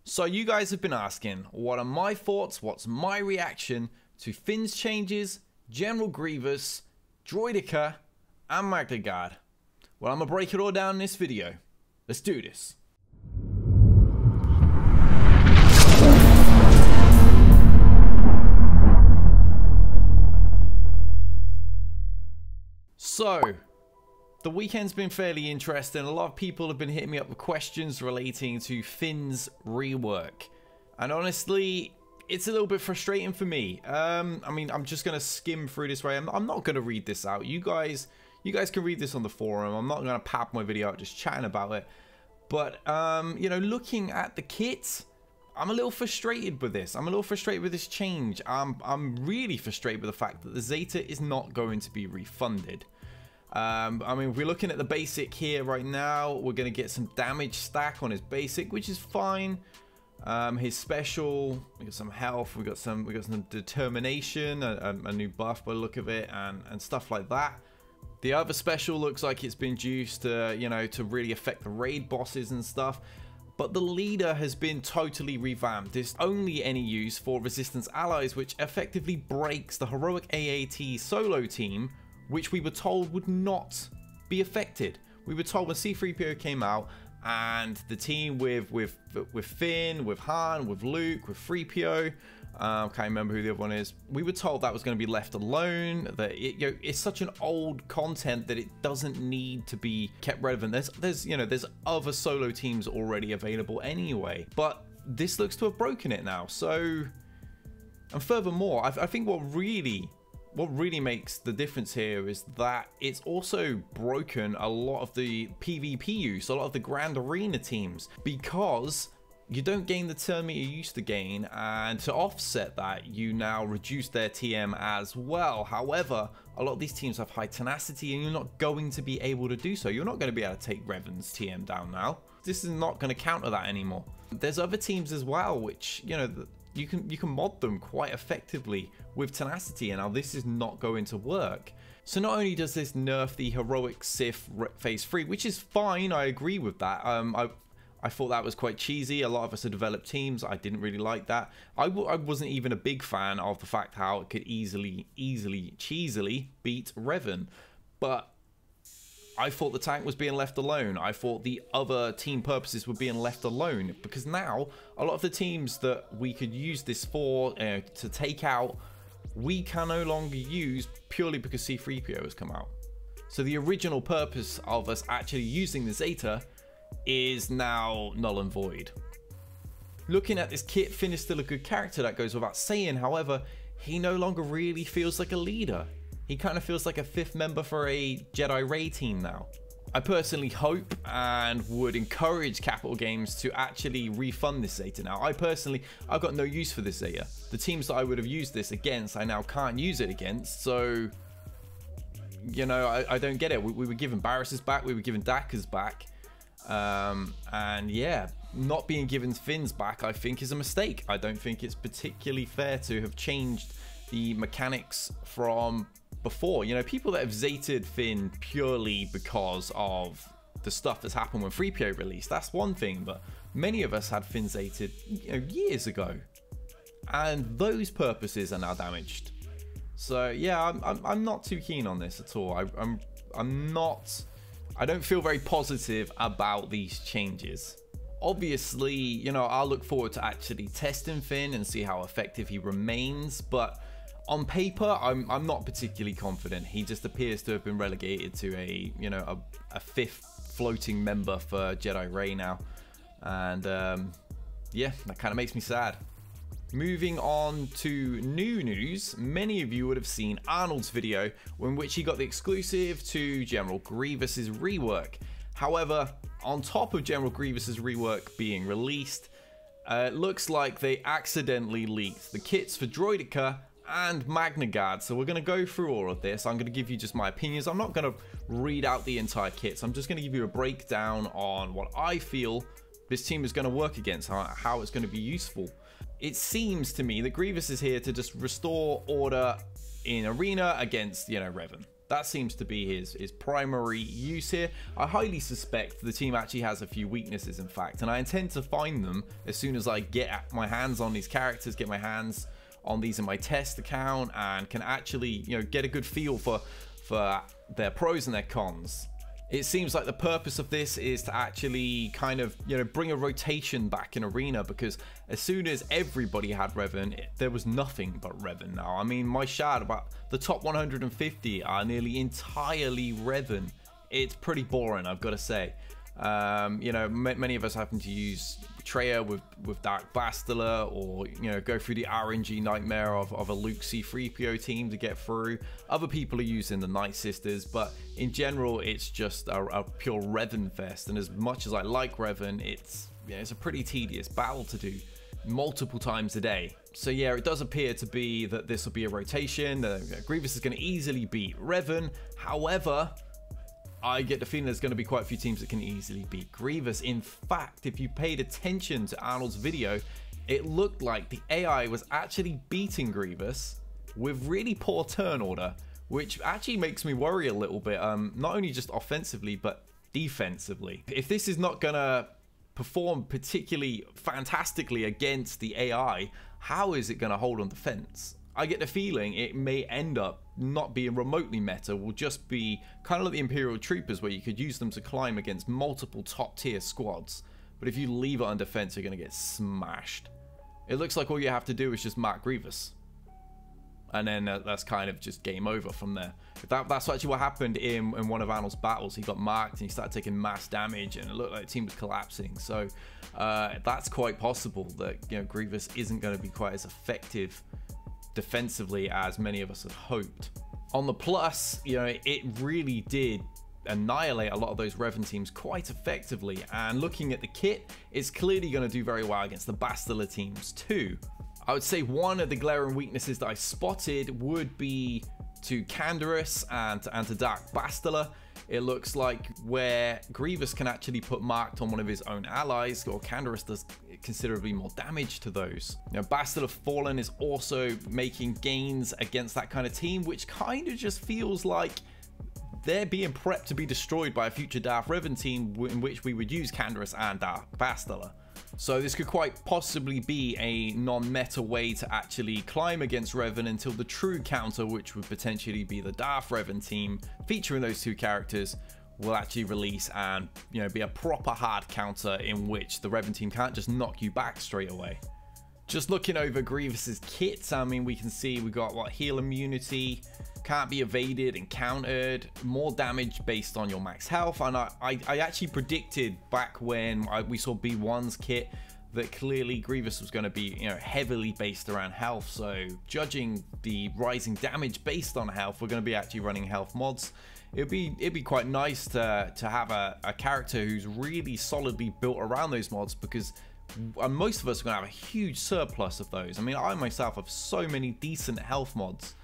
So you guys have been asking, what are my thoughts, what's my reaction to Finn's changes, General Grievous, Droideka, and Magnaguard? Well, I'm going to break it all down in this video. Let's do this. So, the weekend's been fairly interesting. A lot of people have been hitting me up with questions relating to Finn's rework. And honestly, it's a little bit frustrating for me. I mean, I'm just going to skim through this way. I'm not going to read this out. You guys can read this on the forum. I'm not going to pap my video out just chatting about it. But, you know, looking at the kit, I'm a little frustrated with this. I'm a little frustrated with this change. I'm really frustrated with the fact that the Zeta is not going to be refunded. I mean, if we're looking at the basic here right now, we're going to get some damage stack on his basic, which is fine. His special, we got some health, we got some determination, a new buff by the look of it, and stuff like that. The other special looks like it's been juiced to, you know, to really affect the raid bosses and stuff. But the leader has been totally revamped. It's only any use for resistance allies, which effectively breaks the heroic AAT solo team, which we were told would not be affected. We were told when C-3PO came out, and the team with Finn, with Han, with Luke, with 3PO, can't remember who the other one is. We were told that was going to be left alone. That it's such an old content that it doesn't need to be kept relevant. There's other solo teams already available anyway. But this looks to have broken it now. So, and furthermore, I think what really makes the difference here is that it's also broken a lot of the PvP use, a lot of the Grand Arena teams, because you don't gain the turn meter you used to gain, and to offset that, you now reduce their TM as well. However, a lot of these teams have high tenacity, and you're not going to be able to do so. You're not going to be able to take Revan's TM down now. This is not going to counter that anymore. There's other teams as well, which, you know, you can mod them quite effectively with tenacity, and now this is not going to work. So not only does this nerf the heroic Sith phase 3, which is fine, I agree with that. I thought that was quite cheesy. A lot of us have developed teams. I didn't really like that. I wasn't even a big fan of the fact how it could cheesily beat Revan. But I thought the tank was being left alone. I thought the other team purposes were being left alone, because now a lot of the teams that we could use this for to take out, we can no longer use purely because C-3PO has come out. So the original purpose of us actually using the Zeta is now null and void. Looking at this kit, Finn is still a good character, that goes without saying. However, he no longer really feels like a leader. He kind of feels like a fifth member for a Jedi Ray team now. I personally hope and would encourage Capital Games to actually refund this Zeta now. I've got no use for this Zeta. The teams that I would have used this against, I now can't use it against. So, you know, I don't get it. We were given Barris's back, we were given Daka's back. And yeah, not being given Finn's back, I think, is a mistake. I don't think it's particularly fair to have changed the mechanics from before. You know, people that have Zetaed Finn purely because of the stuff that's happened when 3PO released, that's one thing, but many of us had Finn Zetaed, you know, years ago, and those purposes are now damaged. So yeah, I'm not too keen on this at all. I don't feel very positive about these changes. Obviously, you know, I'll look forward to actually testing Finn and see how effective he remains, but on paper, I'm not particularly confident. He just appears to have been relegated to a fifth floating member for Jedi Ray now. And yeah, that kind of makes me sad. Moving on to new news, many of you would have seen Ahnald's video in which he got the exclusive to General Grievous's rework. However, on top of General Grievous's rework being released, it looks like they accidentally leaked the kits for Droideka and Magnaguard. So we're going to go through all of this. I'm going to give you just my opinions. I'm not going to read out the entire kits. I'm just going to give you a breakdown on what I feel this team is going to work against, how it's going to be useful. It seems to me that Grievous is here to just restore order in Arena against, you know, Revan. That seems to be his primary use here. I highly suspect the team actually has a few weaknesses, in fact, and I intend to find them as soon as I get my hands on these characters, get my hands on these in my test account, and can actually, you know, get a good feel for their pros and their cons. It seems like the purpose of this is to actually kind of, you know, bring a rotation back in Arena, because as soon as everybody had Revan, there was nothing but Revan now. I mean, my shard, about the top 150 are nearly entirely Revan. It's pretty boring, I've got to say. You know, many of us happen to use Traya with Dark Bastila, or, you know, go through the RNG nightmare of a Luke C-3PO team to get through. Other people are using the Night Sisters, but in general, it's just a pure Revan fest. And as much as I like Revan, it's a pretty tedious battle to do multiple times a day. So yeah, it does appear to be that this will be a rotation. Grievous is going to easily beat Revan. However, I get the feeling there's going to be quite a few teams that can easily beat Grievous. In fact, if you paid attention to Ahnald's video, it looked like the AI was actually beating Grievous with really poor turn order, which actually makes me worry a little bit, not only just offensively, but defensively. If this is not going to perform particularly fantastically against the AI, how is it going to hold on defense? I get the feeling it may end up not being remotely meta, will just be kind of like the Imperial Troopers, where you could use them to climb against multiple top tier squads. But if you leave it on defense, you're going to get smashed. It looks like all you have to do is just mark Grievous, and then that's kind of just game over from there. That's actually what happened in one of Ahnald's battles. He got marked and he started taking mass damage, and it looked like the team was collapsing. So that's quite possible that, you know, Grievous isn't going to be quite as effective defensively as many of us had hoped. On the plus, you know, it really did annihilate a lot of those Revan teams quite effectively, and looking at the kit, it's clearly going to do very well against the Bastila teams too. I would say one of the glaring weaknesses that I spotted would be to Canderous and to Dark Bastila. It looks like where Grievous can actually put marked on one of his own allies, or Canderous does considerably more damage to those. You know, Bastila Fallen is also making gains against that kind of team, which kind of just feels like they're being prepped to be destroyed by a future Darth Revan team in which we would use Canderous and Darth Bastila. So this could quite possibly be a non-meta way to actually climb against Revan until the true counter, which would potentially be the Darth Revan team featuring those two characters, will actually release, and, you know, be a proper hard counter in which the Revan team can't just knock you back straight away. Just looking over Grievous's kits, I mean, we can see we got what, heal immunity, can't be evaded and countered, more damage based on your max health. And I actually predicted back when we saw B1's kit that clearly Grievous was going to be, you know, heavily based around health. So judging the rising damage based on health, we're going to be actually running health mods. It'd be quite nice to have a character who's really solidly built around those mods, because most of us are going to have a huge surplus of those. I mean, I myself have so many decent health mods,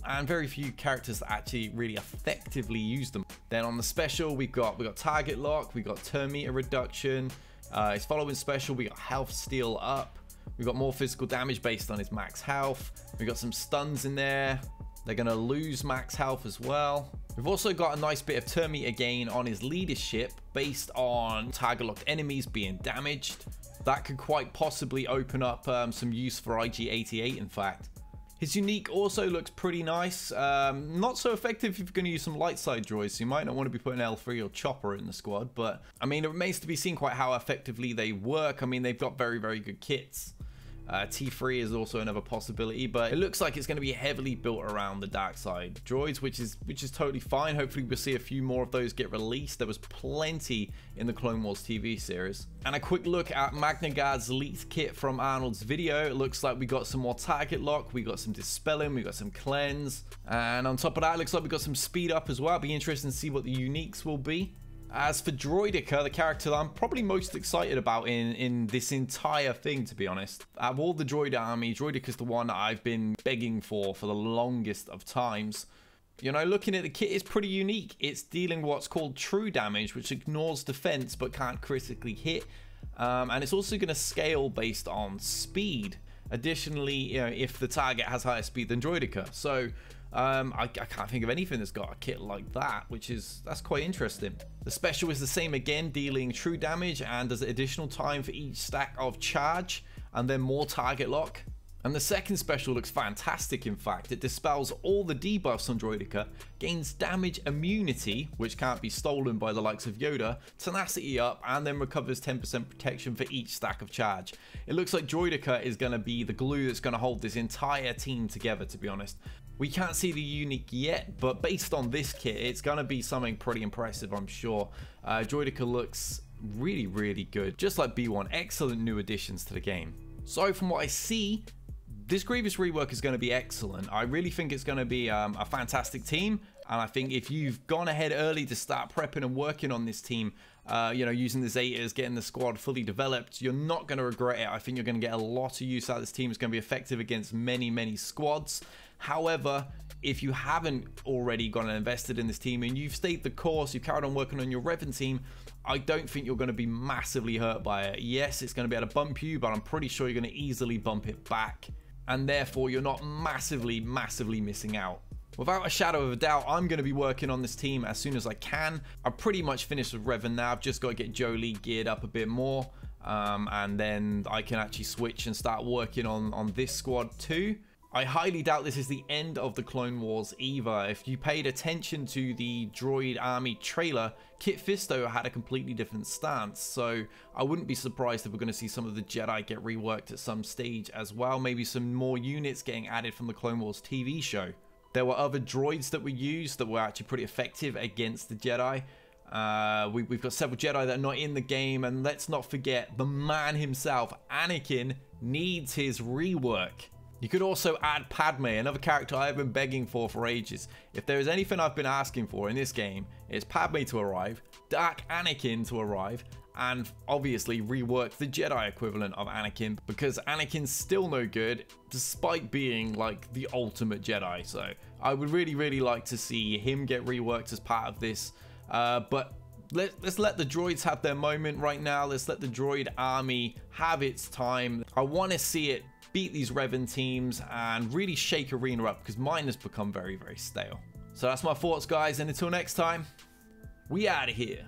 and very few characters that actually really effectively use them. Then on the special, we got target lock, we got turn meter reduction. His following special, we got health steal up. We got more physical damage based on his max health. We got some stuns in there. They're gonna lose max health as well. We've also got a nice bit of turn meter gain on his leadership based on target locked enemies being damaged. That could quite possibly open up some use for IG-88, in fact. His unique also looks pretty nice. Not so effective if you're going to use some light side droids, so you might not want to be putting L3 or Chopper in the squad, but I mean, it remains to be seen quite how effectively they work. I mean, they've got very, very good kits. T3 is also another possibility, but it looks like it's going to be heavily built around the dark side droids, which is totally fine. Hopefully we'll see a few more of those get released. There was plenty in the Clone Wars TV series. And a quick look at Magnaguard's leaked kit from Ahnald's video. It looks like we got some more target lock, we got some dispelling, we got some cleanse, and on top of that, it looks like we got some speed up as well. It'll be interesting to see what the uniques will be. As for Droideka, the character that I'm probably most excited about in this entire thing, to be honest. Out of all the droid army, Droideka's the one that I've been begging for the longest of times. You know, looking at the kit, it's pretty unique. It's dealing what's called true damage, which ignores defense but can't critically hit. And it's also going to scale based on speed. Additionally, you know, if the target has higher speed than Droideka. So I can't think of anything that's got a kit like that, that's quite interesting. The special is the same again, dealing true damage and does additional time for each stack of charge and then more target lock. And the second special looks fantastic. In fact, it dispels all the debuffs on Droideka, gains damage immunity, which can't be stolen by the likes of Yoda, tenacity up, and then recovers 10% protection for each stack of charge. It looks like Droideka is going to be the glue that's going to hold this entire team together, to be honest. We can't see the unique yet, but based on this kit, it's going to be something pretty impressive, I'm sure. Droideka looks really, really good, just like B1. Excellent new additions to the game. So from what I see, this Grievous rework is going to be excellent. I really think it's going to be a fantastic team, and I think if you've gone ahead early to start prepping and working on this team, you know, using the Zetas, getting the squad fully developed, you're not going to regret it. I think you're going to get a lot of use out of this team. It's going to be effective against many squads. However, if you haven't already gone and invested in this team and you've stayed the course, you've carried on working on your Revan team, I don't think you're going to be massively hurt by it. Yes, it's going to be able to bump you, but I'm pretty sure you're going to easily bump it back. And therefore, you're not massively missing out. Without a shadow of a doubt, I'm going to be working on this team as soon as I can. I've pretty much finished with Revan now. I've just got to get Jolie geared up a bit more. And then I can actually switch and start working on this squad too. I highly doubt this is the end of the Clone Wars either. If you paid attention to the Droid Army trailer, Kit Fisto had a completely different stance, so I wouldn't be surprised if we're going to see some of the Jedi get reworked at some stage as well. Maybe some more units getting added from the Clone Wars TV show. There were other droids that were used that were actually pretty effective against the Jedi. We've got several Jedi that are not in the game, and let's not forget the man himself, Anakin, needs his rework. You could also add Padme, another character I've been begging for ages. If there is anything I've been asking for in this game, it's Padme to arrive, Dark Anakin to arrive, and obviously rework the Jedi equivalent of Anakin, because Anakin's still no good, despite being like the ultimate Jedi. So I would really like to see him get reworked as part of this. But let's let the droids have their moment right now. Let's let the droid army have its time. I want to see it beat these Revan teams and really shake Arena up, because mine has become very stale. So that's my thoughts, guys, and until next time, we out of here.